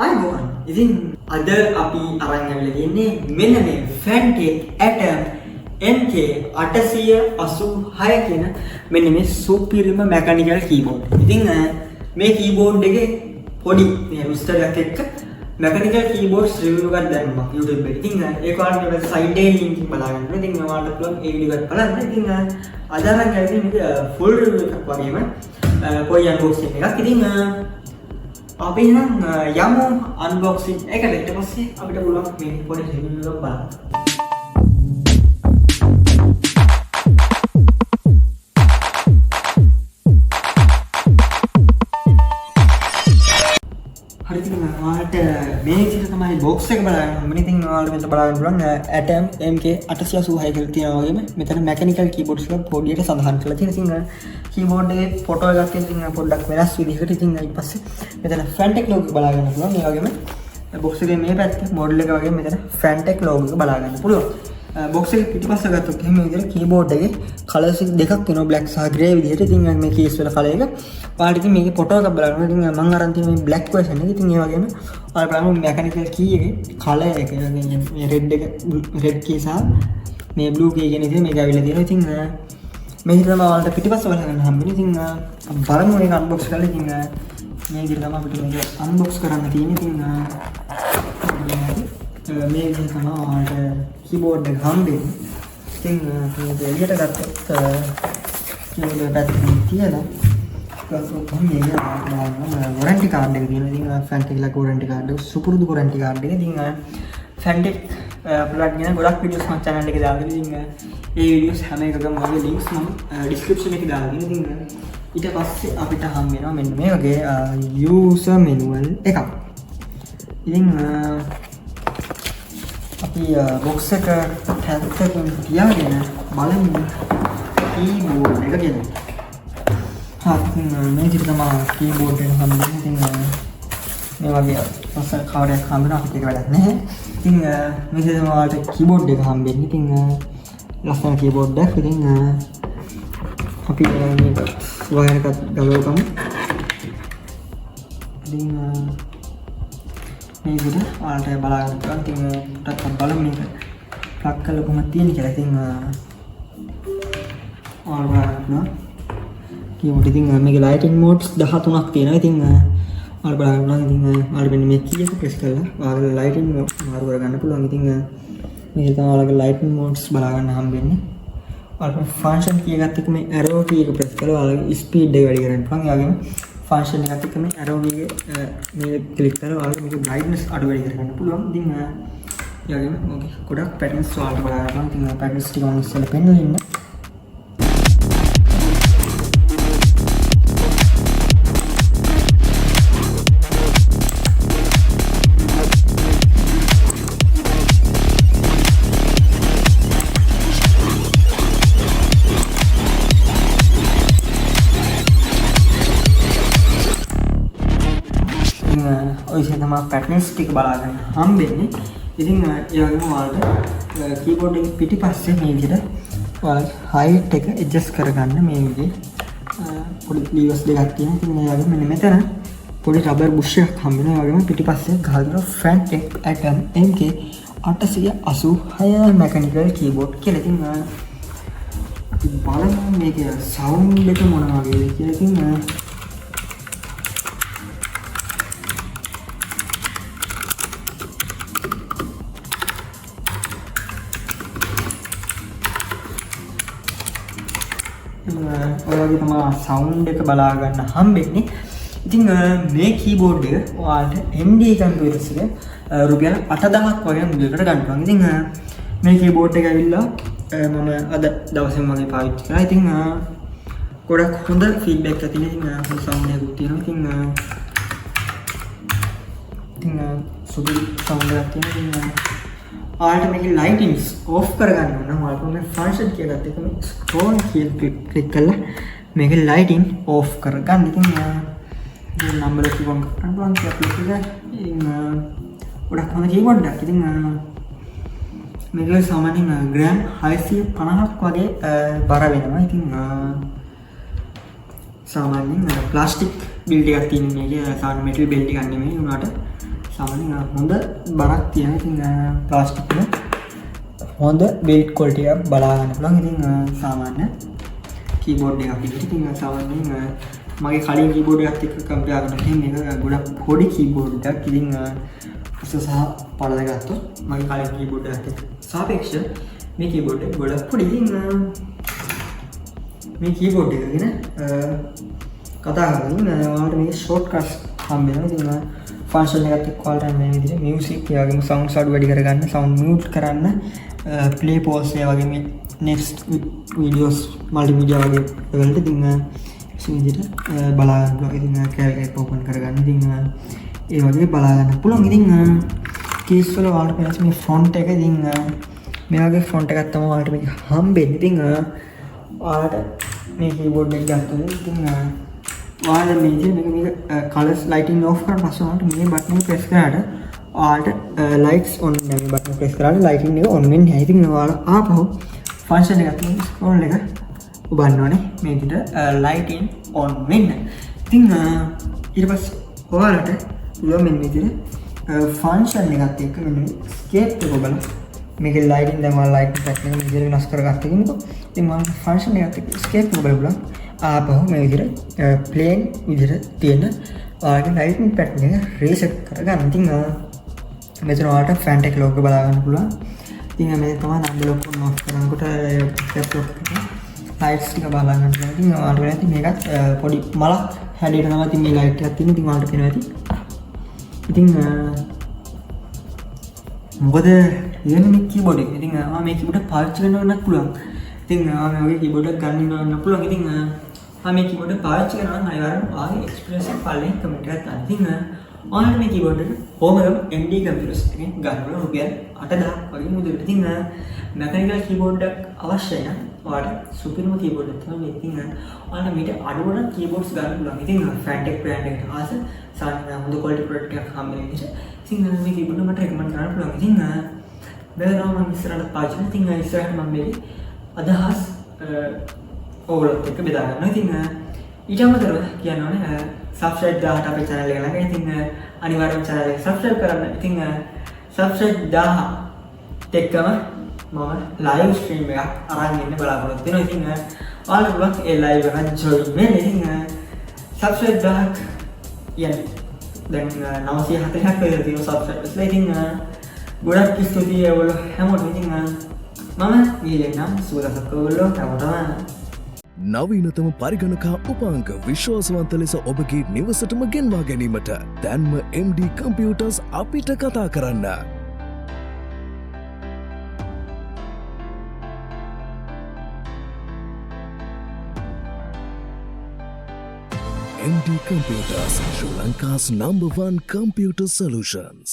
අයිබෝන් ඉතින් අද අපි අරන් ඇවිල්ලා තියෙන්නේ මෙන්න මේ Fantech Atom MK886 කියන මෙන්න මේ සුපිරිම මැකැනිකල් කීබෝඩ්. ඉතින් මේ කීබෝඩ් එකේ පොඩි මේ විස්තර එකක් මැකැනිකල් කීබෝඩ්ස් රිවිව් එකක් දැම්මා YouTube එකේ. ඉතින් ඒක ඔයාලට මේ සයිඩ් එකේ ලින්ක් එක බලාගන්න. ඉතින් ඔයාලට පුළුවන් ඒ වීඩියෝ එක බලන්න. ඉතින් අද අරන් ඇවිල්ලා මේක ෆුල් රිවිව් එකක් වගේම පොඩි අන්බොක්සින් එකක්. ඉතින් අපි නම් යමු අන්බොක්සින් එකට. ඊට පස්සේ අපිට පුළුවන් මේ පොඩි රිවිව් එකක් බලන්න. හරි ඉතින් ඔයාලට මේ විදිහට තමයි බොක්ස් එක බලන්න ඕනේ. ඉතින් ඔයාලට මෙතන බලන්න පුළුවන් Atom MK886 කියලා තියෙනවා වගේම මෙතන මැකැනිකල් කීබෝඩ්ස් එක පොඩියට සඳහන් කරලා තියෙනවා. ඉතින් කීබෝඩ් එකේ ෆොටෝ එකක් ඉතින් පොඩ්ඩක් වෙනස් විදිහකට. ඉතින් ඊට පස්සේ මෙතන Fantech logo එක බලා ගන්න පුළුවන්. ඒ වගේම බොක්ස් එකේ මේ පැත්තේ මොඩල් එක වගේම මෙතන Fantech logo එක බලා ගන්න පුළුවන්. බොක්ස් එක පිටිපස්ස ගත්තොත් එහෙනම් මේ විදිහට කීබෝඩ් එකේ කලර්ස් දෙකක් වෙනවා black සහ grey විදිහට. ඉතින් මේ කීස් වල කලර් එක පාට ඉතින් මේකේ ෆොටෝ එකක් බලන්න. ඉතින් මම අරන් තියෙන මේ black version එක. ඉතින් ඒ වගේම ඔයාලා බලන්න mechanical key එකේ කලර් එක මේ red එක red key සහ මේ blue key කියන විදිහට මේක ඇවිල්ලා තියෙනවා. ඉතින් මේක තමයි ඔයාලට පිටිපස්ස බලන්න හම්බෙන්නේ. ඉතින් බලමු මේක unbox කරලා. ඉතින් මේ විදිහට තමයි අපිට මේක unbox කරන්න තියෙන්නේ. ඉතින් මේ විදිහට තමයි ඔයාලට keyboard එක හම්බෙන්නේ. ඉතින් මේක එළියට ගත්තොත් keyboard එක පැත්තකින් තියලා මේක warranty card එක තියෙනවා. ඉතින් Fantech ලා warranty card එක සුපුරුදු warranty card එක. ඉතින් Fantech product ගැන ගොඩක් videos මම channel එකේ දාලා තියෙනවා. ඉතින් ඒ videos හැම එකකම වගේ links මම description එකේ දාලා තියෙනවා. ඉතින් ඊට පස්සේ අපිට හම් වෙනවා මෙන්න මේ වගේ user manual එකක්. ඉතින් අපි box එක පැත්තකින් තියාගෙන බලමු keyboard එක ගැන. හරි මේ විදිහට තමයි keyboard එක හම්බෙන්නේ. ඉතින් මේ වගේ අසල් කවර් එකක් හම්බෙනවා. අපිට ඒක වැඩක් නැහැ. ඉතින් මේ විදිහට තමයි ඔයාලට keyboard එක හම්බෙන්නේ. ඉතින් ලස්සන keyboard එකක්. ඉතින් අපි මේක වයර් එකක් ගලවගමු. ඉතින් මේ විදිහට ඔයාලට බලා ගන්න පුළුවන්. ඉතින් පොඩ්ඩක් බලමු මේක ප්ලග් කරලා කොහොමද තියෙන්නේ කියලා. ඉතින් ඔයාලා keyboard ඉතින් මේකේ lighting modes 13ක් තියෙනවා. ඉතින් ඔයාලා බලන්න පුළුවන්. ඉතින් ඔයාලා මෙන්න මේ key එක press කරලා ඔයාලා lighting mode මාරු කරගන්න පුළුවන්. ඉතින් මේක තමයි ඔයාලගේ lighting modes බලා ගන්න හම්බෙන්නේ. ඔයාලා function key එකත් එක්ක මේ arrow key එක press කරලා ඔයාලගේ speed එක වැඩි කරන්න පුළුවන්. ඒ වගේම function එකත් එක්ක මේ arrow key එක මේ click කරලා ඔයාලගේ මේක brightness අඩු වැඩි කරගන්න පුළුවන්. ඉතින් ඒ වගේම ඕකේ ගොඩක් patterns ඔයාලට බලා ගන්න පුළුවන්. ඉතින් patterns ටික මම ඉස්සෙල්ලා පෙන්නලා ඉන්න. ඔය තමයි පැටර්න්ස් ටික බලා ගන්න හම්බෙන්නේ. ඉතින් ඒ වගේම ඔයාලට keyboard එකේ පිටිපස්සේ මේ විදිහට ඔයාලගේ height එක adjust කරගන්න මේ විදිහේ පොඩි levers දෙකක් තියෙනවා. ඉතින් ඒ වගේම මෙන්න මෙතන පොඩි rubber bush එකක් හම්බෙනවා. ඒ වගේම පිටිපස්සේ ගහලා තියෙනවා Fantech Atom MK886 mechanical keyboard කියලා. ඉතින් අපි බලමු මේකේ sound එක මොන වගේද කියලා. ඉතින් ඔයාලගේ තමයි sound එක බලා ගන්න හම්බෙන්නේ. ඉතින් මේ keyboard එක ඔයාලට MD computers එක රුපියල් 8000ක් වගේ මුදලකට ගන්න පුළුවන්. ඉතින් මේ keyboard එක ඇවිල්ලා මම අද දවසේම වගේ පාවිච්චි කරා. ඉතින් ගොඩක් හොඳ feedback එකක් තියෙනවා. ඉතින් හොඳ sound එකක් තියෙනවා. ඉතින් සුදු sound එකක් තියෙනවා. ඔයාලට මේකේ lightings off කරගන්න ඕන නම් ඔයාලට මේ function කියලා එකත් මේ scroll key click කරලා මේකේ lighting off කරගන්න. ඉතින් මේ number එක ගොන් කරන්න පුළුවන් කියලා click කරලා ඉතින් ගොඩක් හොඳ keyboard එකක්. ඉතින් මේක සාමාන්‍යයෙන් ග්‍රෑම් 650ක් වගේ බර වෙනවා. ඉතින් සාමාන්‍යයෙන් ප්ලාස්ටික් බිල්ඩ් එකක් තියෙන මේකේ සාමාන්‍ය මෙටල් බිල්ඩ් එකක් නෙමෙයි උනාට සාමාන්‍යයෙන් හොඳ බරක් තියෙන. ඉතින් ප්ලාස්ටික් වල හොඳ බිල්ඩ් ක්වොලිටි එකක් බලා ගන්න පුළුවන්. ඉතින් සාමාන්‍ය කීබෝඩ් එකක් විදිහට. ඉතින් සාමාන්‍යයෙන් මගේ කලින් කීබෝඩ් එකත් එක්ක කම්පෙයාර් කරනකොට මේක ගොඩක් පොඩි කීබෝඩ් එකක්. ඉතින් උස සහ පළල ගත්තොත් මගේ කලින් කීබෝඩ් එකත් එක්ක සාපේක්ෂව මේ කීබෝඩ් එක ගොඩක් පොඩි. ඉතින් මේ කීබෝඩ් එක ගැන කතා කරමින් ඔයාලට මේ ෂෝට්කට්ස් හම්බ වෙනවා. ඉතින් ෆන්ක්ෂන් එකත් එක්ක ඔයාලට මේ විදිහට මියුසික් ඒ වගේම සවුන්ඩ්ස් අඩු වැඩි කරගන්න, සවුන්ඩ් මියුට් කරන්න, ප්ලේ පෝස් ඒ වගේ මේ නෙක්ස්ට් වීඩියෝස් මල්ටිමීඩියා වගේ වලට ඉතින් මේ විදිහට බලා ගන්න පුළුවන්. ඉතින් කැල්කුලේටර් ඕපන් කරගන්න. ඉතින් ඒ වගේ බලා ගන්න පුළුවන්. ඉතින් කීස් වල ඔයාලට පේන මේ ෆොන්ට් එක ඉතින් මේ වගේ ෆොන්ට් එකක් තමයි ඔයාලට මේක හම්බෙන්නේ. ඉතින් ඔයාලට මේ කීබෝඩ් එක ගත්තොත් ඉතින් ඔයාලා මේ විදිහට මේක කලර්ස් ලයිටින් ඕෆ් කරලා පස්සේ ඔයාලට මේ බටන් එක ප්‍රෙස් කරාට ඔයාලට ලයිට්ස් ඔන් වෙනවා. මේ බටන් ප්‍රෙස් කරාට ලයිටින් එක ඔන් වෙන්නේ නැහැ. ඉතින් ඔයාලා ආපහු ෆන්ක්ෂන් එකක් තියෙන ස්ක්‍රෝල් එක ඔබන්න ඕනේ මේ විදිහට ලයිටින් ඔන් වෙන්න. ඉතින් ඊට පස්සේ ඔයාලට පුළුවන් මෙන්න විදිහට ෆන්ක්ෂන් එකත් එක්ක මෙන්න ස්කේප් එක ඔබලා මේකේ ලයිටින් දැන් ඔයාලා ලයිටින් පැටර්න් එක විදිහට වෙනස් කරගත්ත කෙනෙක්. ඉතින් මම ෆන්ක්ෂන් එකත් එක්ක ස්කේප් එක බලලා ආපහු මේ විදිහට ප්ලේන් විදිහට තියෙන ඔයාලගේ ලයිටින් පැටර්න් එක රීසෙට් කරගන්න. ඉතින් මෙතන ඔයාලට ෆැන් ටෙක් ලෝගෝ බලා ගන්න පුළුවන්. ඉතින් මේ තමයි නම්බර් ලොක් ඔන් ඔෆ් කරනකොට ටැප් ලොක් එක ලයිට්ස් ටික බලා ගන්න පුළුවන්. ඉතින් ඔයාලට වෙන ඉතින් මේකත් පොඩි මලක් හැඩයට තමයි ඉතින් මේ ලයිට් එකක් තියෙන්නේ. ඉතින් ඔයාලට පේනවා ඇති. ඉතින් මොකද ඉතින් මේ කීබෝඩ් එක ඉතින් මම මේ කීබෝඩ් එක පාවිච්චි කරනවන්නත් පුළුවන්. ඉතින් මම මේ වගේ කීබෝඩ් එකක් ගන්න පුළුවන්. ඉතින් මම මේ කීබෝඩ් එක පාවිච්චි කරනවා නම් අනිවාර්යයෙන්ම ආයේ එක්ස්පීරියන්ස් එක පල්ලෙන් කමෙන්ට් එකක් දාන්න. ඉතින් ඔයාලට මේ කීබෝඩ් එක හෝමගම MD කම්පියුටර්ස් එකෙන් ගන්න පුළුවන් රුපියල් 8000 වගේ මුදලට. ඉතින් මෙකැනිකල් කීබෝඩ් එකක් අවශ්‍යයි නම් ඔයාලට සුපිරිම කීබෝඩ් එකක් තමයි. ඉතින් ඔයාලට මීට අඩුවන කීබෝඩ්ස් ගන්න පුළුවන්. ඉතින් ෆැන්ටෙක් බ්‍රෑන්ඩ් එකට ආස සාමාන්‍ය හොඳ ක්වොලිටි ප්‍රොඩක්ට් එකක් හම්බ වෙන විදිහට ඉතින් මේ කීබෝඩ් මට රෙකමන්ඩ් කරන්න පුළුවන්. ඉතින් බැලුවා මම ඉස්සරහට පාවිච්චි කරනවා. ඉතින් ඉස්සරහට මම මේකේ අදහස් ඔයගොල්ලොත් එක්ක බෙදා ගන්නවා. ඉතින් ඊට අමතරව කියන්න ඕනේ සබ්ස්ක්‍රයිබ් 1000ට අපේ channel එක ළඟ. ඉතින් අනිවාර්යයෙන්ම channel එක subscribe කරන්න. ඉතින් subscribe 1000ට එක්කම මම live stream එකක් අරන් ඉන්න බලාපොරොත්තු වෙනවා. ඉතින් ඔයාලට පුළුවන් ඒ live එක join වෙන්න. ඉතින් subscribe 1000ක් කියන්නේ දැන් 940ක් වෙලා තියෙන subscribers ලා. ඉතින් ගොඩක් ස්තුතියි ඔයගොල්ලෝ හැමෝටම. ඉතින් මම මීලෙන් නම් සුබදසක් ඔයගොල්ලෝ හැමෝටම. නවීනතම පරිගණකා උපාංග විශ්වාසවන්ත ලෙස ඔබගේ නිවසටම ගෙන්වා ගැනීමට දැන්ම MD කම්පියුටර්ස් අපිට කතා කරන්න. MD Computers, Sri Lanka's number 1 computer solutions.